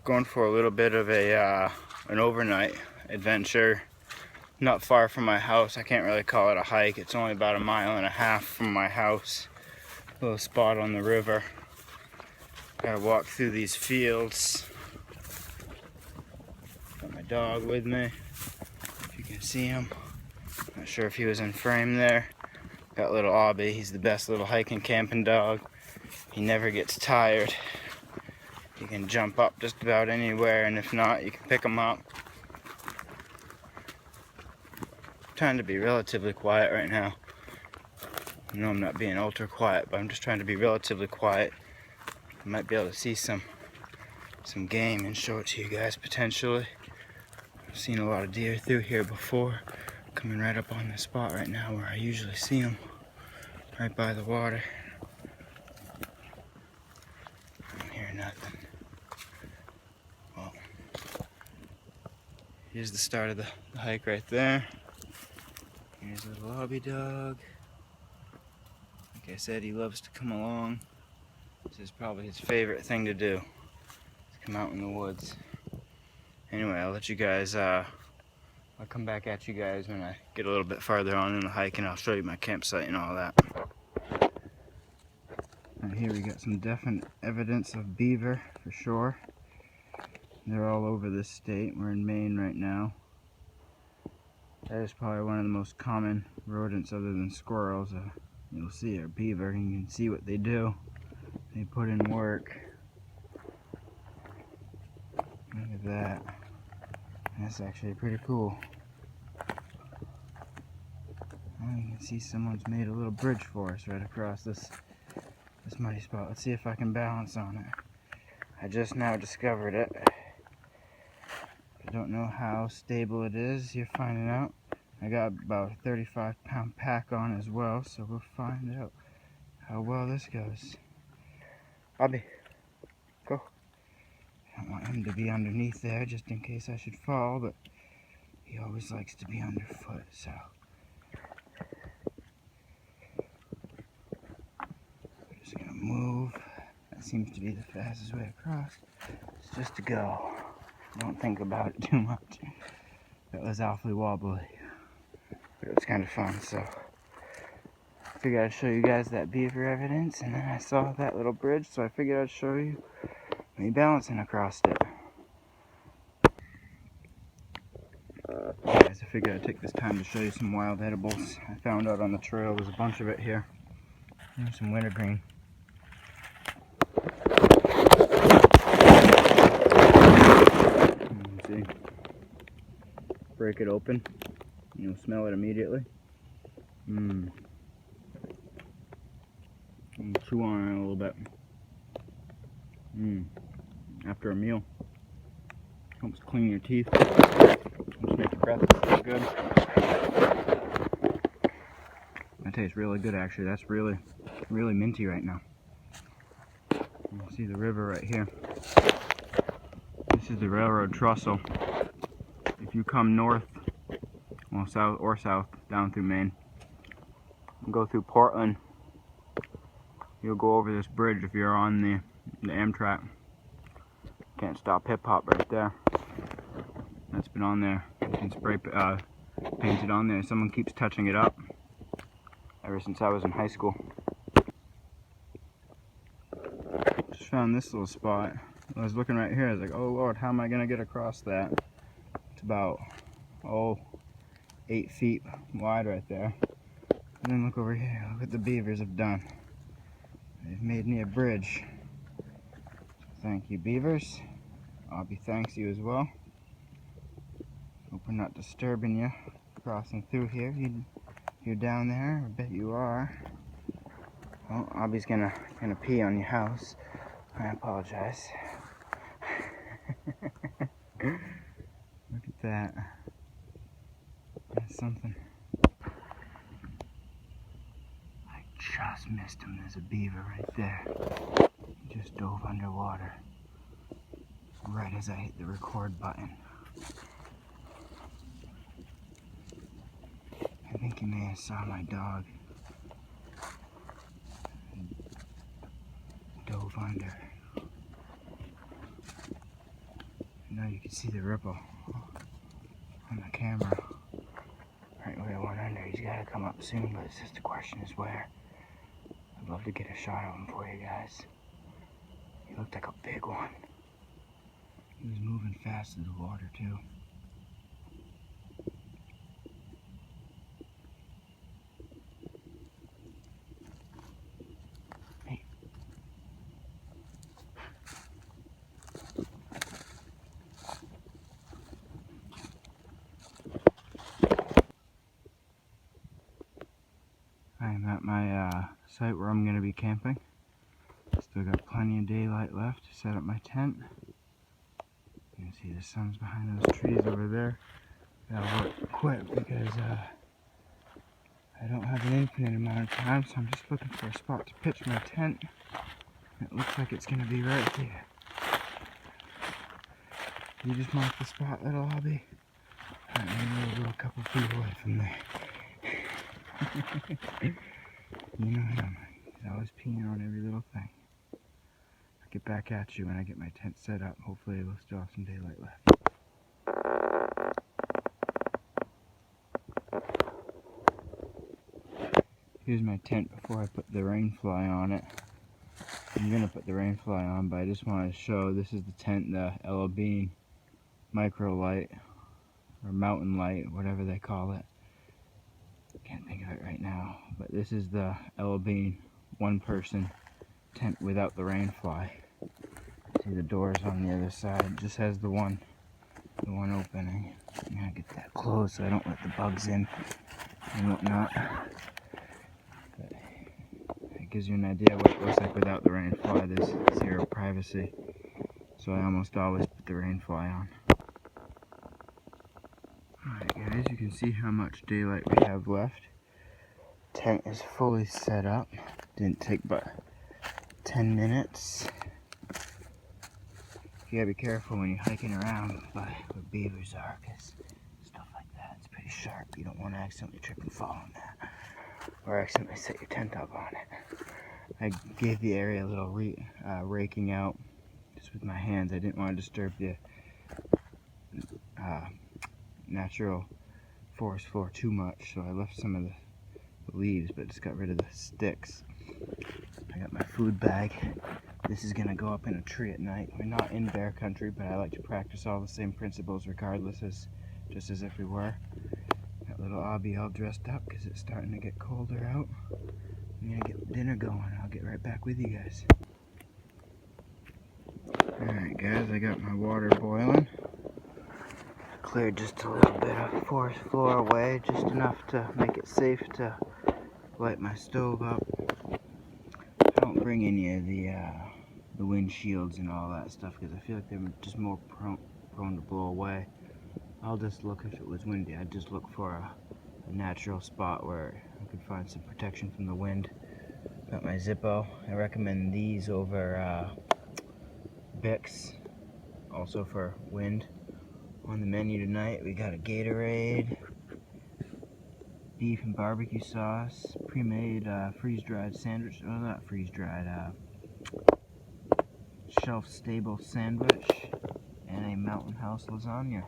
going for a little bit of an overnight adventure. Not far from my house. I can't really call it a hike. It's only about 1.5 miles from my house. A little spot on the river. Gotta walk through these fields. Got my dog with me. If you can see him. Not sure if he was in frame there. Got little Aube. He's the best little hiking camping dog. He never gets tired. You can jump up just about anywhere, and if not, you can pick him up. I'm trying to be relatively quiet right now. I know I'm not being ultra quiet, but I'm just trying to be relatively quiet. I might be able to see some game and show it to you guys potentially. I've seen a lot of deer through here before, coming right up on this spot right now where I usually see them, right by the water. I don't hear nothing. Well, here's the start of the hike right there. Here's a little Aube dog. Like I said, he loves to come along. This is probably his favorite thing to do, is come out in the woods. Anyway, I'll let you guys, I'll come back at you guys when I get a little bit farther on in the hike, and I'll show you my campsite and all that. Right here we got some definite evidence of beaver for sure. They're all over this state. We're in Maine right now. That is probably one of the most common rodents other than squirrels. You'll see are beaver, and you can see what they do. They put in work. Look at that. That's actually pretty cool. Oh, you can see someone's made a little bridge for us right across this muddy spot. Let's see if I can balance on it. I just now discovered it. I don't know how stable it is. You're finding out. I got about a 35-pound pack on as well, so we'll find out how well this goes. Aube, go. I don't want him to be underneath there just in case I should fall, but he always likes to be underfoot, so. I'm just gonna move. That seems to be the fastest way across. It's just to go. Don't think about it too much. That was awfully wobbly, but it was kind of fun, so I figured I'd show you guys that beaver evidence, and then I saw that little bridge, so I figured I'd show you me balancing across it. Guys, I figured I'd take this time to show you some wild edibles I found out on the trail. There's a bunch of it here. There's some wintergreen. See, break it open, you'll smell it immediately. Chew on it a little bit. After a meal, helps clean your teeth, helps make your breath feel good. That tastes really good actually. That's really minty right now. You can see the river right here. This is the railroad trestle. If you come north, well, south down through Maine, and go through Portland, you'll go over this bridge if you're on the Amtrak. Can't stop hip hop right there. That's been on there. You can spray painted on there. Someone keeps touching it up ever since I was in high school. Just found this little spot. I was looking right here. I was like, oh Lord, how am I gonna get across that? It's about 8 feet wide right there. And then look over here. Look what the beavers have done. They've made me a bridge. So thank you, beavers. Aube thanks you as well. Hope we're not disturbing you crossing through here. You're down there. I bet you are. Well, Aube's gonna pee on your house. I apologize. Look at that. That's something. I just missed him. There's a beaver right there. He just dove underwater right as I hit the record button. I think he may have saw my dog. Dove under. know you can see the ripple on the camera. Right where I went under. He's got to come up soon, but it's just the question is where. I'd love to get a shot of him for you guys. He looked like a big one. He was moving fast in the water too. Hey. I'm at my site where I'm going to be camping. Still got plenty of daylight left to set up my tent. You can see the sun's behind those trees over there. Gotta work quick because I don't have an infinite amount of time, so I'm just looking for a spot to pitch my tent. It looks like it's going to be right here. You just mark the spot, little Aube. Alright, maybe we'll go a couple feet away from there. You know him. He's always peeing on every little thing. I'll get back at you when I get my tent set up. Hopefully we'll still have some daylight left. Here's my tent before I put the rainfly on it. I'm going to put the rainfly on, but I just wanted to show this is the tent, the Aube micro light, or mountain light, whatever they call it. Can't think of it right now, but this is the Aube one-person tent without the rainfly. See the doors on the other side. It just has the one opening. I'm gonna get that closed so I don't let the bugs in and whatnot. But it gives you an idea what it looks like without the rainfly. There's zero privacy, so I almost always put the rainfly on. Alright guys, you can see how much daylight we have left. Tent is fully set up. Didn't take but 10 minutes. You gotta be careful when you're hiking around by where beavers are, because stuff like that, it's pretty sharp. You don't want to accidentally trip and fall on that, or accidentally set your tent up on it. I gave the area a little raking out just with my hands. I didn't want to disturb the natural forest floor too much, so I left some of the leaves, but just got rid of the sticks. I got my food bag. This is gonna go up in a tree at night. We're not in bear country, but I like to practice all the same principles regardless, just as if we were. Got little Aube all dressed up because it's starting to get colder out. I'm gonna get dinner going. I'll get right back with you guys. Alright guys, I got my water boiling. Cleared just a little bit of forest floor away, just enough to make it safe to light my stove up. I don't bring any of the windshields and all that stuff because I feel like they're just more prone to blow away. I'll just look, if it was windy, I'd just look for a natural spot where I could find some protection from the wind. Got my Zippo. I recommend these over Bix, also for wind. On the menu tonight, we got a Gatorade, beef and barbecue sauce, pre-made freeze-dried sandwich, oh not freeze-dried, shelf-stable sandwich, and a Mountain House lasagna.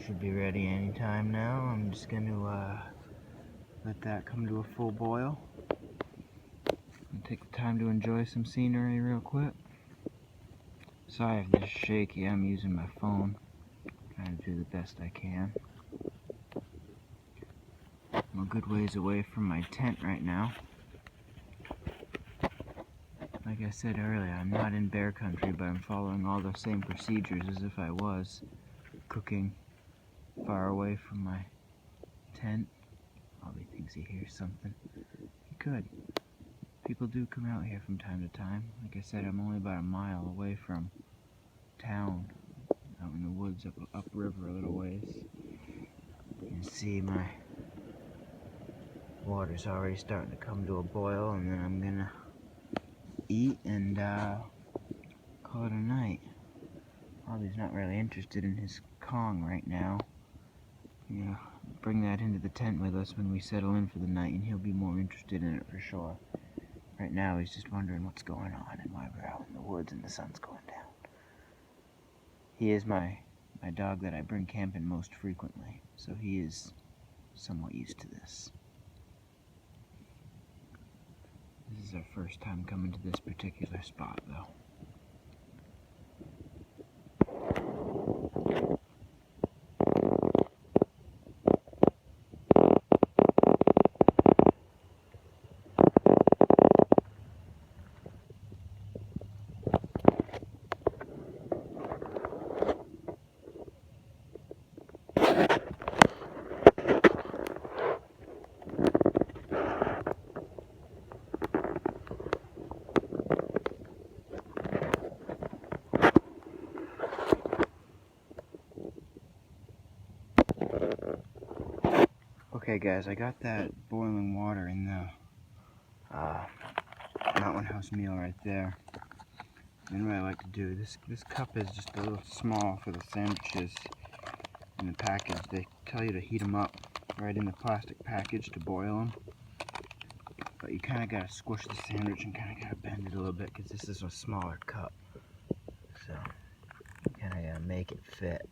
Should be ready anytime now. I'm just going to let that come to a full boil. And take the time to enjoy some scenery real quick. Sorry if this is shaky, I'm using my phone. Trying to do the best I can. I'm a good ways away from my tent right now. Like I said earlier, I'm not in bear country, but I'm following all the same procedures as if I was cooking far away from my tent. Probably thinks he hears something. He could. People do come out here from time to time. Like I said, I'm only about a mile away from town, out in the woods, upriver a little ways. You can see my water's already starting to come to a boil, and then I'm gonna eat and call it a night. Aubie's not really interested in his Kong right now. You know, bring that into the tent with us when we settle in for the night, and he'll be more interested in it for sure. Right now he's just wondering what's going on and why we're out in the woods and the sun's going down. he is my dog that I bring camping most frequently, so he is somewhat used to this. This is our first time coming to this particular spot, though. Okay guys, I got that boiling water in the mountain house meal right there. And what I like to do, this cup is just a little small for the sandwiches in the package. They tell you to heat them up right in the plastic package to boil them. But you kind of got to squish the sandwich and kind of got to bend it a little bit because this is a smaller cup. So, you kind of got to make it fit.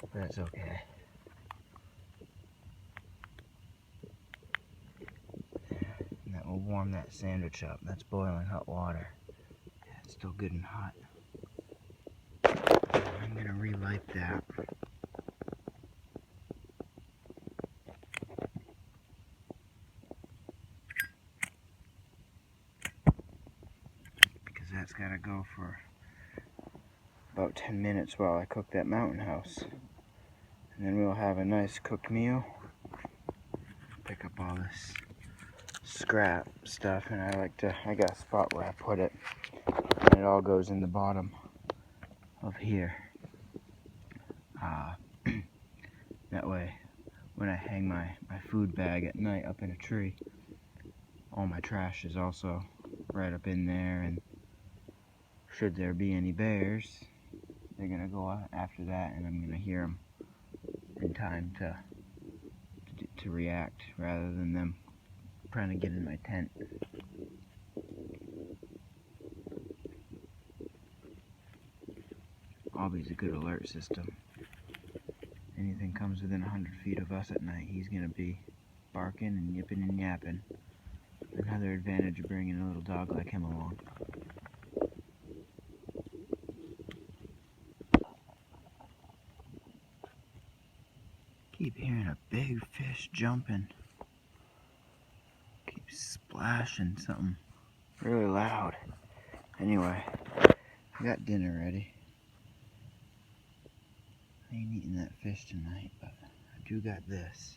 But that's okay. And that will warm that sandwich up. That's boiling hot water. Yeah, it's still good and hot. I'm going to relight that. Because that's got to go for about 10 minutes while I cook that mountain house. And then we'll have a nice cooked meal. Pick up all this scrap stuff, and I got a spot where I put it, and it all goes in the bottom of here. That way, when I hang my food bag at night up in a tree, all my trash is also right up in there, and should there be any bears, they're gonna go after that, and I'm gonna hear them in time to react, rather than them trying to get in my tent. Aube's a good alert system. Anything comes within 100 feet of us at night, he's gonna be barking and yipping and yapping. Another advantage of bringing a little dog like him along. Keep hearing a big fish jumping. Keeps splashing something really loud. Anyway, I got dinner ready. I ain't eating that fish tonight, but I do got this.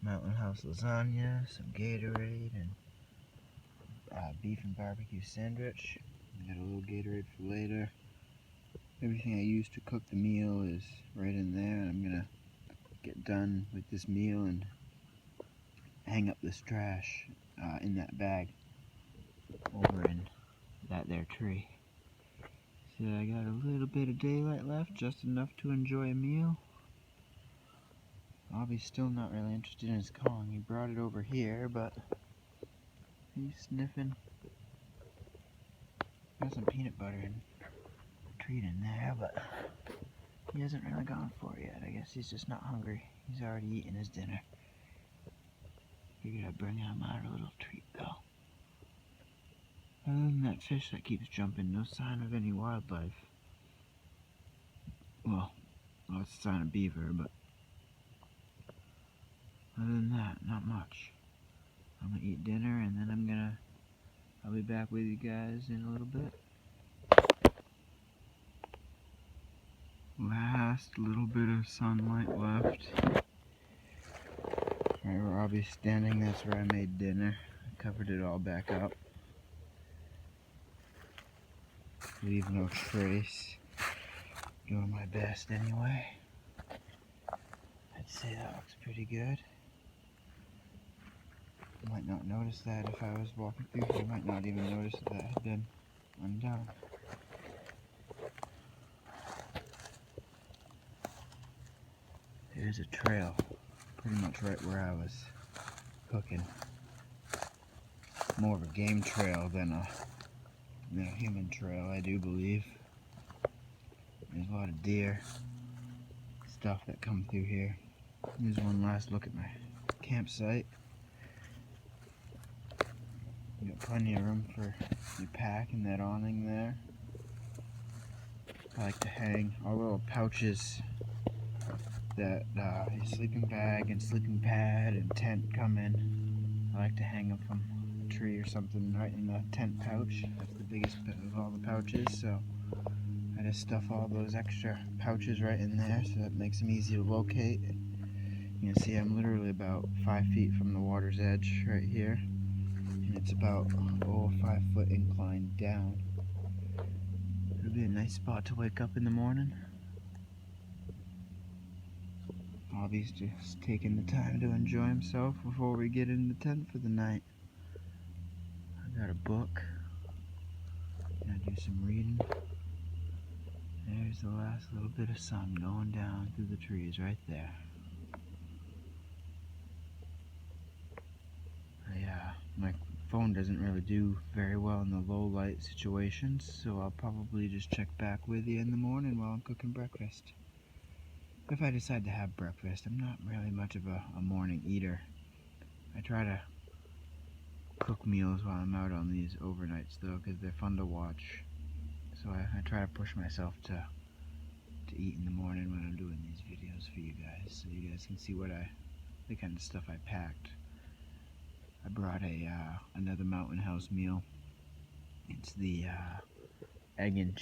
Mountain House lasagna, some Gatorade, and beef and barbecue sandwich. Got a little Gatorade for later. Everything I used to cook the meal is right in there, and I'm gonna get done with this meal and hang up this trash in that bag over in that there tree. So I got a little bit of daylight left, just enough to enjoy a meal. Aubie's still not really interested in his Kong. He brought it over here, but he's sniffing. Got some peanut butter and a treat in there, but he hasn't really gone for it yet. I guess he's just not hungry. He's already eaten his dinner. Figured I'd bring him out a little treat, though. Other than that fish that keeps jumping, no sign of any wildlife. Well, it's a sign of beaver, but other than that, not much. I'm gonna eat dinner, and then I'll be back with you guys in a little bit. Last little bit of sunlight left. Right where I'll be standing, that's where I made dinner. I covered it all back up. Leave no trace. Doing my best anyway. I'd say that looks pretty good. You might not notice that if I was walking through here. You might not even notice that had been undone. There's a trail, pretty much right where I was cooking. More of a game trail than a human trail, I do believe. There's a lot of deer stuff that come through here. Here's one last look at my campsite. You got plenty of room for your pack and that awning there. I like to hang our little pouches that your sleeping bag and sleeping pad and tent come in. I like to hang them from a tree or something right in the tent pouch. That's the biggest of all the pouches, so I just stuff all those extra pouches right in there so that makes them easy to locate. You can see I'm literally about 5 feet from the water's edge right here, and it's about 5 foot incline down. It'll be a nice spot to wake up in the morning. Aubie's just taking the time to enjoy himself before we get in the tent for the night. I got a book. Gonna do some reading. There's the last little bit of sun going down through the trees right there. My phone doesn't really do very well in the low light situations, so I'll probably just check back with you in the morning while I'm cooking breakfast. If I decide to have breakfast, I'm not really much of a morning eater. I try to cook meals while I'm out on these overnights though, because they're fun to watch. So I try to push myself to eat in the morning when I'm doing these videos for you guys, so you guys can see the kind of stuff I packed. I brought another Mountain House meal. It's the egg and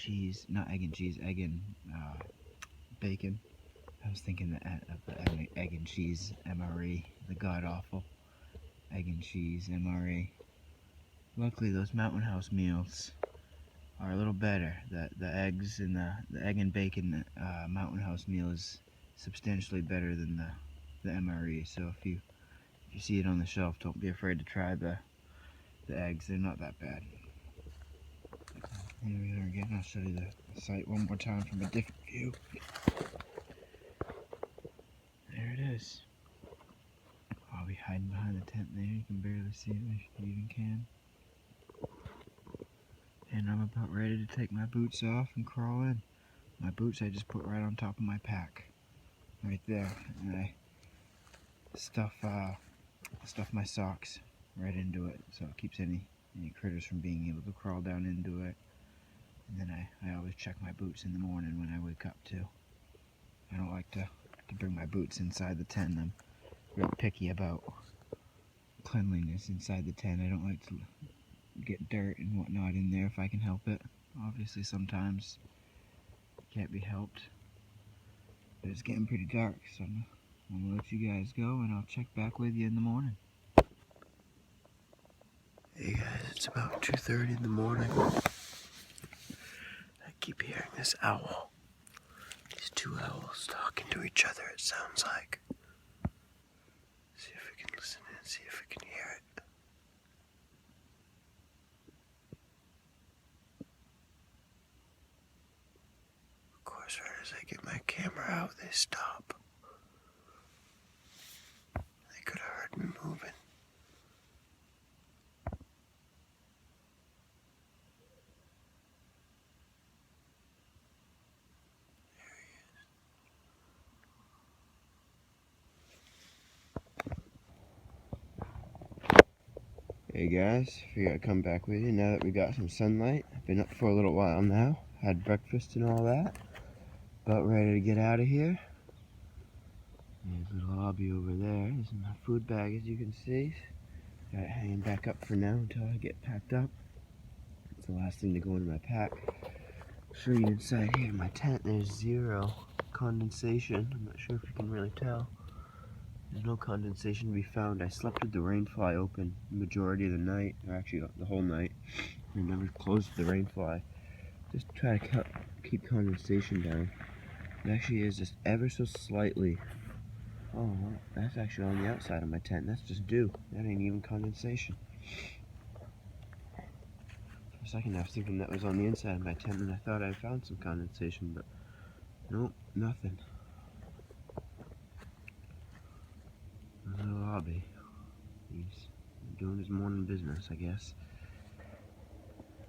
bacon. I was thinking of the egg and cheese MRE, the god-awful egg and cheese MRE. Luckily, those Mountain House meals are a little better. The eggs and the egg and bacon Mountain House meal is substantially better than the MRE. So if you see it on the shelf, don't be afraid to try the eggs. They're not that bad. Here we are again. I'll show you the site one more time from a different view. There it is. I'll be hiding behind the tent there. You can barely see it if you even can. And I'm about ready to take my boots off and crawl in. My boots I just put right on top of my pack. Right there. And I stuff my socks right into it, so it keeps any critters from being able to crawl down into it. And then I always check my boots in the morning when I wake up too. I don't like to bring my boots inside the tent. I'm real picky about cleanliness inside the tent. I don't like to get dirt and whatnot in there if I can help it. Obviously sometimes it can't be helped. But it's getting pretty dark, so I'm gonna let you guys go and I'll check back with you in the morning. Hey guys, it's about 2:30 in the morning. I keep hearing this owl. These two owls talking to each other, it sounds like. See if we can listen and see if we can hear it. Of course, right as I get my camera out, they stop. They could have heard me moving. Hey guys, figured I'd come back with you now that we got some sunlight. I've been up for a little while now, had breakfast and all that. About ready to get out of here. There's little Aube over there. There's my food bag, as you can see. Got it hanging back up for now until I get packed up. It's the last thing to go into my pack. I'll show you inside here in my tent. There's zero condensation. I'm not sure if you can really tell. There's no condensation to be found. I slept with the rain fly open the majority of the night, or actually the whole night. I never closed the rain fly. Just try to keep condensation down. It actually is just ever so slightly. Oh, that's actually on the outside of my tent. That's just dew. That ain't even condensation. For a second I was thinking that was on the inside of my tent, and I thought I found some condensation, but nope, nothing. Little Aube. He's doing his morning business, I guess.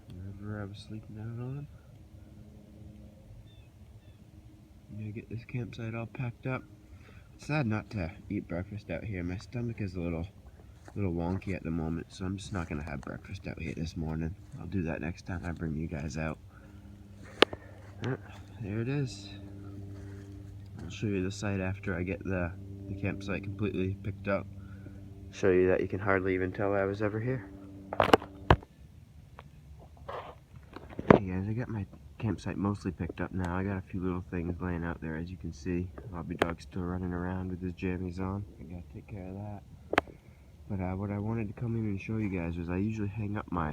The river I was sleeping out on. I get this campsite all packed up. It's sad not to eat breakfast out here. My stomach is a little wonky at the moment, so I'm just not gonna have breakfast out here this morning. I'll do that next time I bring you guys out. There it is. I'll show you the site after I get the campsite completely picked up. Show you that you can hardly even tell I was ever here. Hey guys, I got my campsite mostly picked up now. I got a few little things laying out there, as you can see. Aube dog's still running around with his jammies on. I gotta take care of that. But what I wanted to come in and show you guys was I usually hang up my...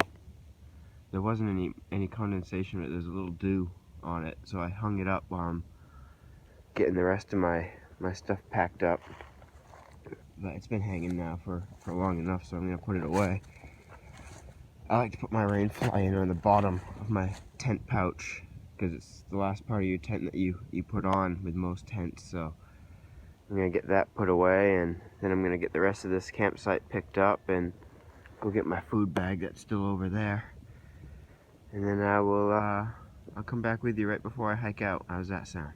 There wasn't any condensation, but there's a little dew on it, so I hung it up while I'm getting the rest of my stuff packed up. But it's been hanging now for long enough, so I'm gonna put it away. I like to put my rain fly in on the bottom of my tent pouch, because it's the last part of your tent that you put on with most tents. So I'm gonna get that put away, and then I'm gonna get the rest of this campsite picked up and go get my food bag that's still over there. And then I'll come back with you right before I hike out. How's that sound?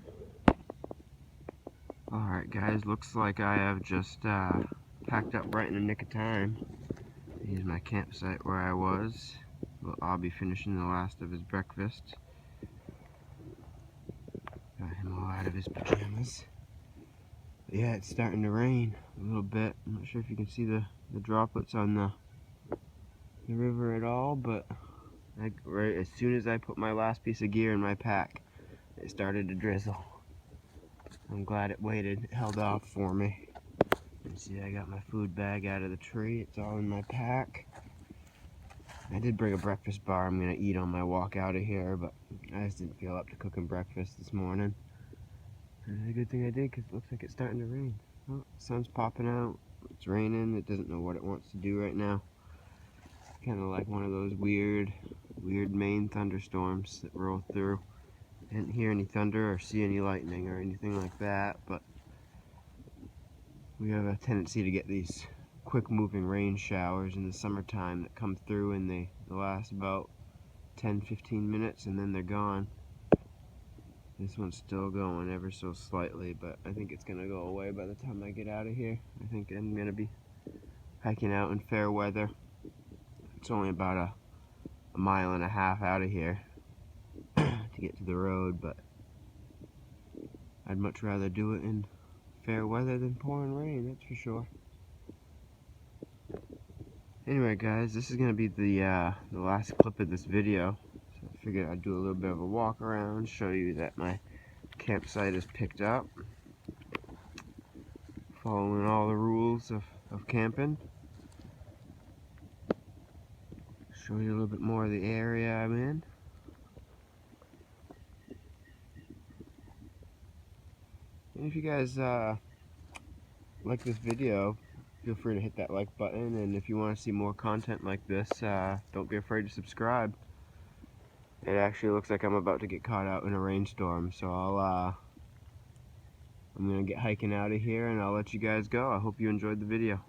Alright guys, looks like I have just packed up right in the nick of time. Here's my campsite where I was. Well, I'll be finishing the last of his breakfast. Got him all out of his pajamas. But yeah, it's starting to rain a little bit. I'm not sure if you can see the droplets on the river at all, but right as soon as I put my last piece of gear in my pack, it started to drizzle. I'm glad it waited, it held off for me. You see, I got my food bag out of the tree. It's all in my pack. I did bring a breakfast bar I'm gonna eat on my walk out of here, but I just didn't feel up to cooking breakfast this morning. And it's a good thing I did, because it looks like it's starting to rain. Oh, the sun's popping out. It's raining. It doesn't know what it wants to do right now. It's kind of like one of those weird Maine thunderstorms that roll through. I didn't hear any thunder or see any lightning or anything like that, but we have a tendency to get these quick moving rain showers in the summertime that come through, and they last about 10-15 minutes and then they're gone. This one's still going ever so slightly, but I think it's gonna go away by the time I get out of here. I think I'm gonna be hiking out in fair weather. It's only about a mile and a half out of here to get to the road, but I'd much rather do it in fair weather than pouring rain, that's for sure. Anyway guys, this is going to be the last clip of this video. So I figured I'd do a little bit of a walk around, show you that my campsite is picked up. Following all the rules of camping. Show you a little bit more of the area I'm in. And if you guys like this video, feel free to hit that like button, and if you want to see more content like this, don't be afraid to subscribe. It actually looks like I'm about to get caught out in a rainstorm, so I'm gonna get hiking out of here and I'll let you guys go. I hope you enjoyed the video.